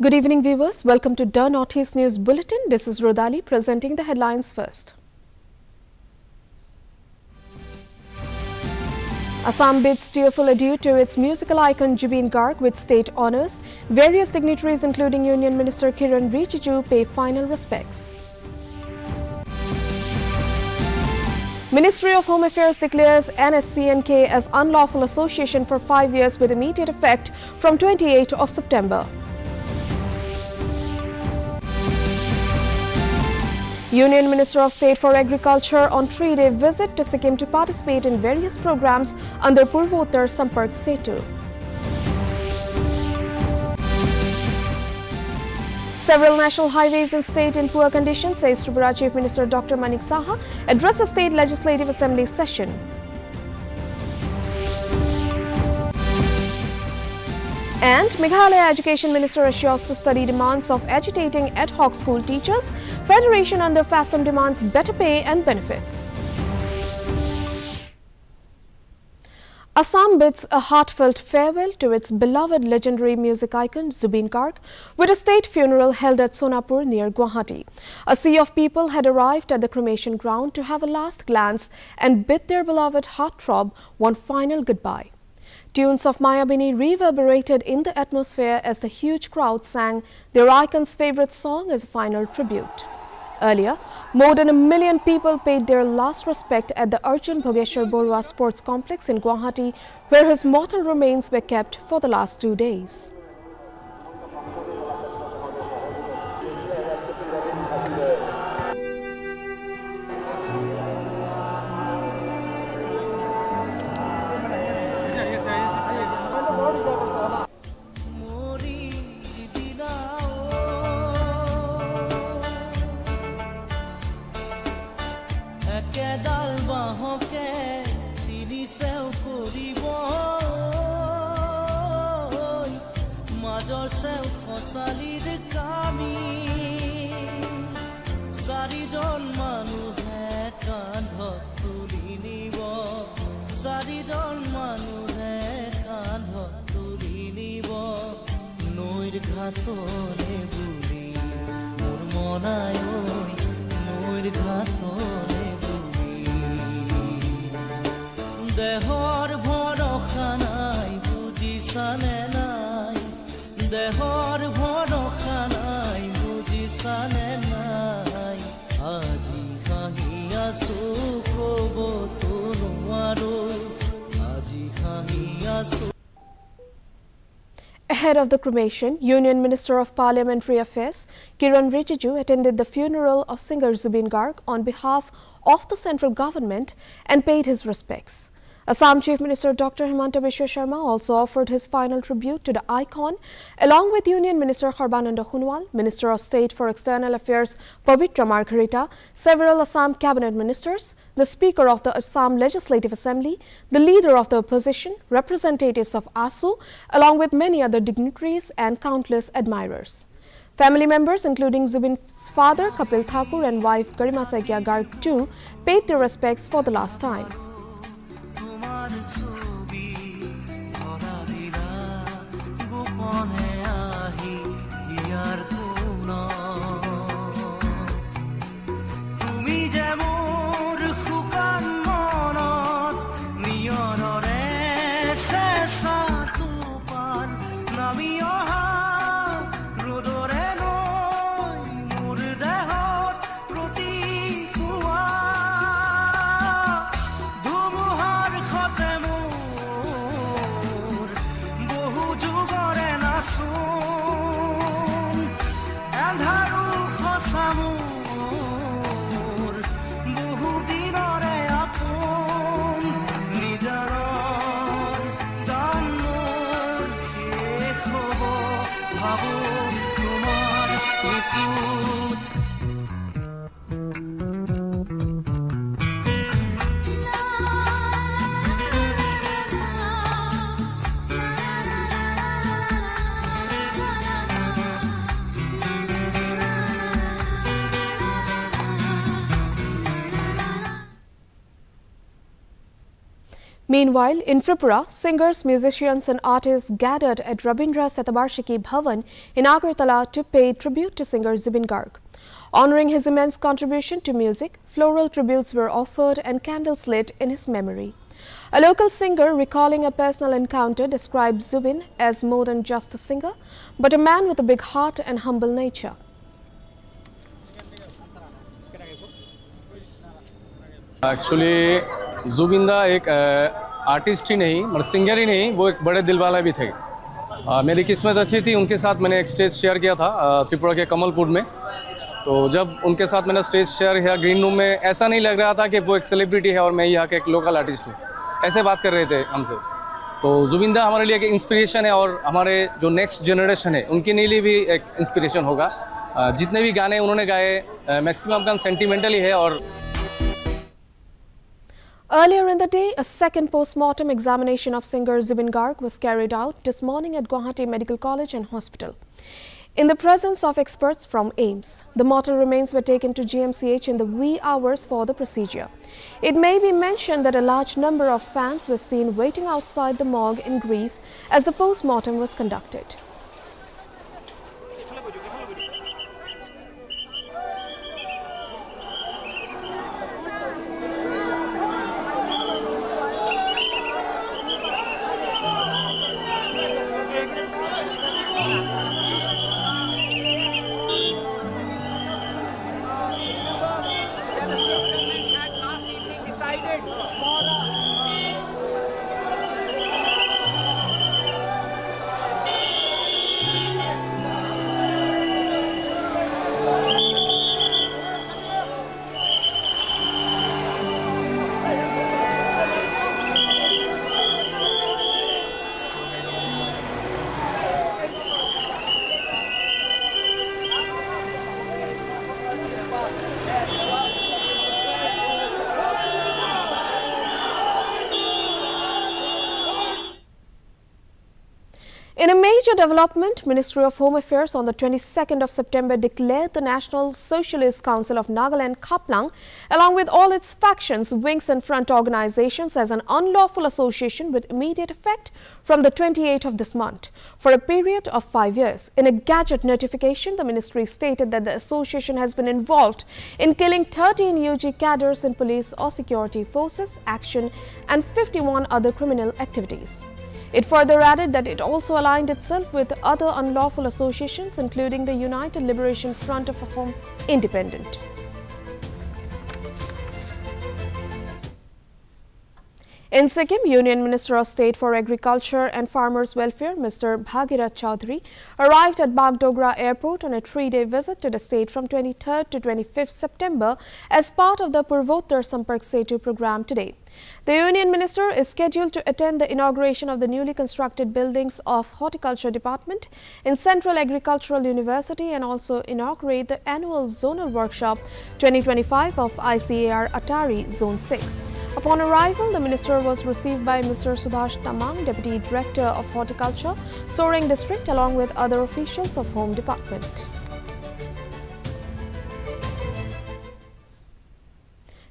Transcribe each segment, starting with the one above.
Good evening, viewers. Welcome to Doordarshan News Bulletin. This is Rodali presenting the headlines first. Assam bids tearful adieu to its musical icon Zubin Garg with state honours. Various dignitaries including Union Minister Kiran Rijiju pay final respects. Ministry of Home Affairs declares NSCN-K as unlawful association for 5 years with immediate effect from 28th of September. Union Minister of State for Agriculture on 3-day visit to Sikkim to participate in various programs under Purvottar Sampark Setu. Several national highways in state in poor condition, says Tripura Chief Minister Dr. Manik Saha, addresses State Legislative Assembly session. And Meghalaya Education Minister assures to study demands of agitating ad hoc school teachers. Federation under FASTM demands better pay and benefits. Assam bids a heartfelt farewell to its beloved legendary music icon Zubin Garg with a state funeral held at Sonapur near Guwahati. A sea of people had arrived at the cremation ground to have a last glance and bid their beloved heartthrob one final goodbye. Tunes of Mayabini reverberated in the atmosphere as the huge crowd sang their icon's favorite song as a final tribute. Earlier, more than 1 million people paid their last respect at the Arjun Bhogeshwar Borua Sports Complex in Guwahati, where his mortal remains were kept for the last 2 days. Dehor bhorosa nai bujisane nai Dehor bhorosa nai bujisane nai Aji kahiya sukobo tonuaro Aji kahiya su. Ahead of the cremation, Union Minister of Parliamentary Affairs Kiran Rijiju attended the funeral of singer Zubin Garg on behalf of the central government and paid his respects. Assam Chief Minister Dr. Himanta Biswa Sharma also offered his final tribute to the icon, along with Union Minister Sarbananda Khunwal, Minister of State for External Affairs Pavitra Margharita, several Assam cabinet ministers, the Speaker of the Assam Legislative Assembly, the Leader of the Opposition, representatives of ASU, along with many other dignitaries and countless admirers. Family members, including Zubin's father Kapil Thakur and wife Garima Saikya Garg too, paid their respects for the last time. Dhumuhar khote mu Meanwhile, in Tripura, singers, musicians and artists gathered at Rabindra Satabarshiki Bhavan in Agartala to pay tribute to singer Zubin Garg. Honoring his immense contribution to music, floral tributes were offered and candles lit in his memory. A local singer recalling a personal encounter described Zubin as more than just a singer, but a man with a big heart and humble nature. Actually जुबिंदा एक artist ही नहीं मतलब singer ही नहीं, वो एक बड़े दिल वाला भी थे। मेरी किस्मत अच्छी थी, उनके साथ मैंने एक स्टेज शेयर किया था त्रिपुरा के कमलपुर में। तो जब उनके साथ मैंने स्टेज शेयर किया ग्रीन रूम में, ऐसा नहीं लग रहा था कि वो एक सेलिब्रिटी है और मैं यहाँ के एक लोकल आर्टिस्ट हूँ, ऐसे बात कर रहे थे हमसे। तो जुबिंदा हमारे लिए एक इंस्पिरेशन है और हमारे जो नेक्स्ट जनरेशन है उनके लिए भी एक इंस्पिरेशन होगा। जितने भी गाने उन्होंने गाए मैक्सिमम गाने सेंटिमेंटली है। और Earlier in the day, a second post-mortem examination of singer Zubin Garg was carried out this morning at Guwahati Medical College and Hospital. In the presence of experts from AIIMS, the mortal remains were taken to GMCH in the wee hours for the procedure. It may be mentioned that a large number of fans were seen waiting outside the morgue in grief as the post-mortem was conducted. In a major development, Ministry of Home Affairs on the 22nd of September declared the National Socialist Council of Nagaland Khaplang, along with all its factions, wings and front organizations as an unlawful association with immediate effect from the 28th of this month for a period of 5 years. In a gadget notification, the ministry stated that the association has been involved in killing 13 UG cadres in police or security forces, action and 51 other criminal activities. It further added that it also aligned itself with other unlawful associations, including the United Liberation Front of Home Independent. In Sikkim, Union Minister of State for Agriculture and Farmers Welfare, Mr. Bhagirath Chaudhary, arrived at Bagdogra Airport on a 3-day visit to the state from 23rd to 25th September as part of the Purvottar Sampark Setu program today. The Union Minister is scheduled to attend the inauguration of the newly constructed buildings of Horticulture Department in Central Agricultural University and also inaugurate the annual Zonal Workshop 2025 of ICAR Atari Zone 6. Upon arrival, the Minister was received by Mr. Subhash Tamang, Deputy Director of Horticulture, Soaring District, along with other officials of Home Department.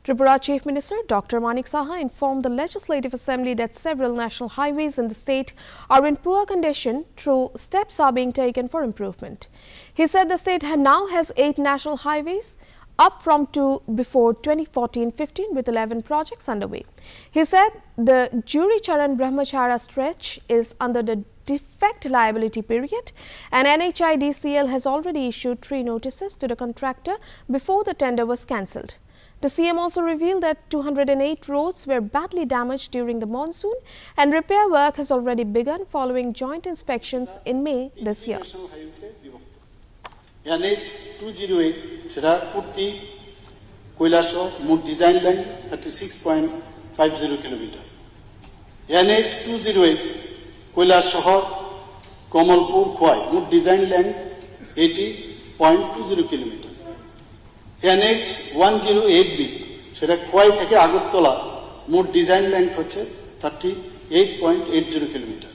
Tripura Chief Minister Dr. Manik Saha informed the Legislative Assembly that several national highways in the state are in poor condition, though steps are being taken for improvement. He said the state now has 8 national highways, up from 2 before 2014-15 with 11 projects underway. He said the Juri Charan Brahmachara stretch is under the defect liability period and NHIDCL has already issued 3 notices to the contractor before the tender was cancelled. The CM also revealed that 208 roads were badly damaged during the monsoon and repair work has already begun following joint inspections in May this year. NH 208 Shira Kurti Koilasho Mood Design Length 36.50 km. NH 208 Koilasho Komalpur Khoi Mood Design Length 80.20 km. NH 108B সেটা খোয়াই থেকে আগরতলা মোট design length হচ্ছে 38.80 kilometre.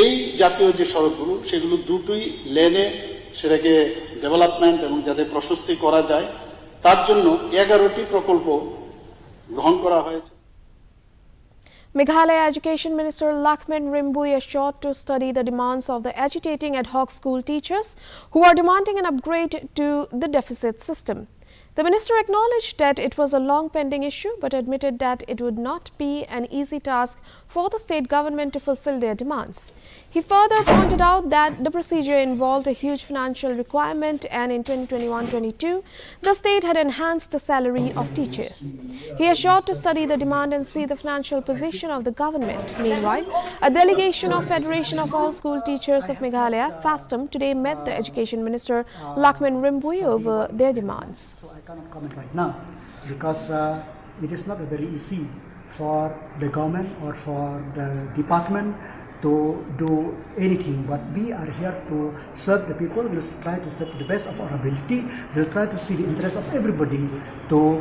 এই জাতীয় যে সড়কগুলো সেগুলো দুটোই লেনে সেটাকে ডেভেলপমেন্ট এবং যাতে প্রশস্তি করা যায় তার জন্য 11টি প্রকল্প গ্রহণ করা হয়েছে। Meghalaya Education Minister Lakmin Rimbooi assured to study the demands of the agitating ad hoc school teachers who are demanding an upgrade to the deficit system. The minister acknowledged that it was a long pending issue but admitted that it would not be an easy task for the state government to fulfill their demands. He further pointed out that the procedure involved a huge financial requirement and in 2021-22, the state had enhanced the salary of teachers. He assured to study the demand and see the financial position of the government. Meanwhile, a delegation of Federation of All School Teachers of Meghalaya, FASTM, today met the Education Minister Lakmin Rimbooi over their demands. So I cannot comment right now because it is not very easy for the government or for the department to do anything, but we are here to serve the people. We'll try to serve to the best of our ability. We'll try to see the interest of everybody to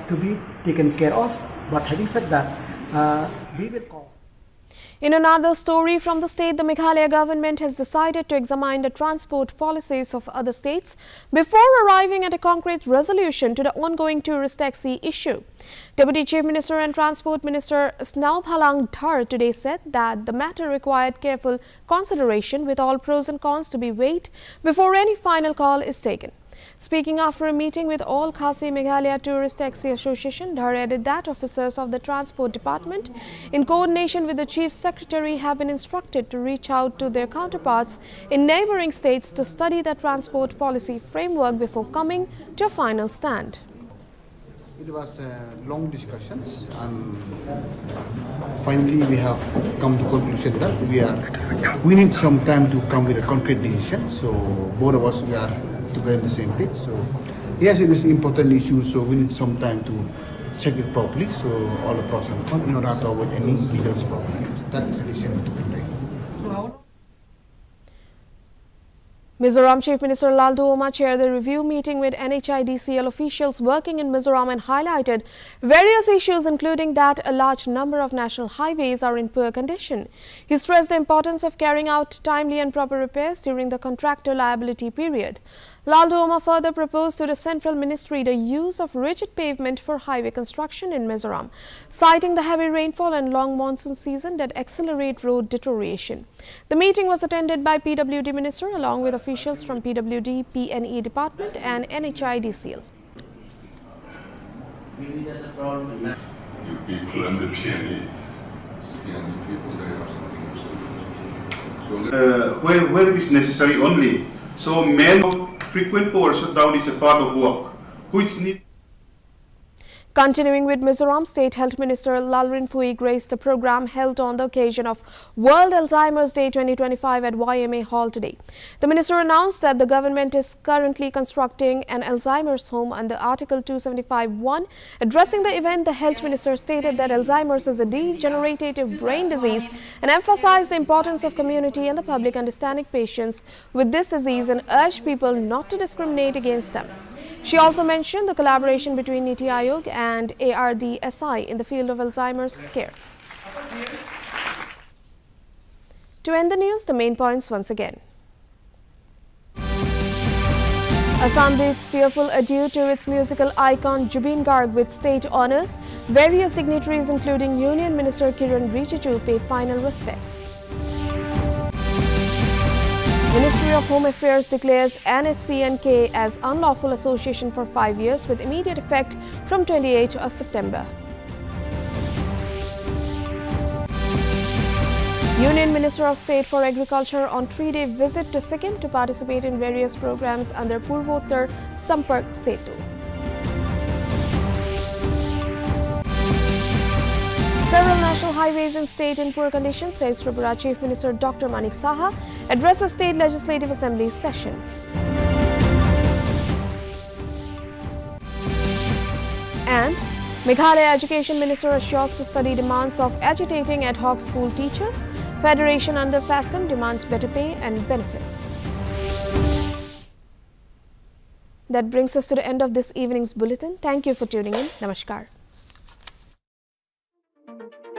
be taken care of. But having said that, we will call. In another story from the state, the Meghalaya government has decided to examine the transport policies of other states before arriving at a concrete resolution to the ongoing tourist taxi issue. Deputy Chief Minister and Transport Minister Snauphalang Dhar today said that the matter required careful consideration with all pros and cons to be weighed before any final call is taken. Speaking after a meeting with all Khasi Meghalaya Tourist Taxi Association, Dhar added that officers of the Transport Department, in coordination with the Chief Secretary, have been instructed to reach out to their counterparts in neighbouring states to study the transport policy framework before coming to a final stand. It was long discussions and finally we have come to conclusion that we need some time to come with a concrete decision. So both of us we are together in the same page. So yes, it is an important issue, so we need some time to check it properly, so all the pros and cons in order to avoid any legal problems. That is the decision we took today. Mizoram Chief Minister Laldu Oma chaired the review meeting with NHIDCL officials working in Mizoram and highlighted various issues, including that a large number of national highways are in poor condition. He stressed the importance of carrying out timely and proper repairs during the contractor liability period. Laldu Oma further proposed to the Central Ministry the use of rigid pavement for highway construction in Mizoram, citing the heavy rainfall and long monsoon season that accelerate road deterioration. The meeting was attended by PWD Minister along with officials from PWD, PNE Department and NHIDCL. You people and the PNE people, they have something to say. Where it is necessary only. So main of frequent power shutdown is a part of work, which need. Continuing with Mizoram, State Health Minister Lalrinpui graced a program held on the occasion of World Alzheimer's Day 2025 at YMA Hall today. The minister announced that the government is currently constructing an Alzheimer's home under Article 275(1). Addressing the event, the health minister stated that Alzheimer's is a degenerative brain disease and emphasized the importance of community and the public understanding patients with this disease and urged people not to discriminate against them. She also mentioned the collaboration between Niti Aayog and ARDSI in the field of Alzheimer's care. To end the news, the main points once again. Assam bids tearful adieu to its musical icon Zubin Garg with state honours. Various dignitaries including Union Minister Kiran Rijiju pay final respects. Ministry of Home Affairs declares NSCN-K as unlawful association for 5 years with immediate effect from 28th of September. Union Minister of State for Agriculture on 3-day visit to Sikkim to participate in various programs under Purvottar Sampark Setu. Several national highways in state in poor condition, says Tripura Chief Minister Dr. Manik Saha, addresses State Legislative Assembly session. And Meghalaya Education Minister assures to study demands of agitating ad hoc school teachers. Federation under FASTM demands better pay and benefits. That brings us to the end of this evening's bulletin. Thank you for tuning in. Namaskar.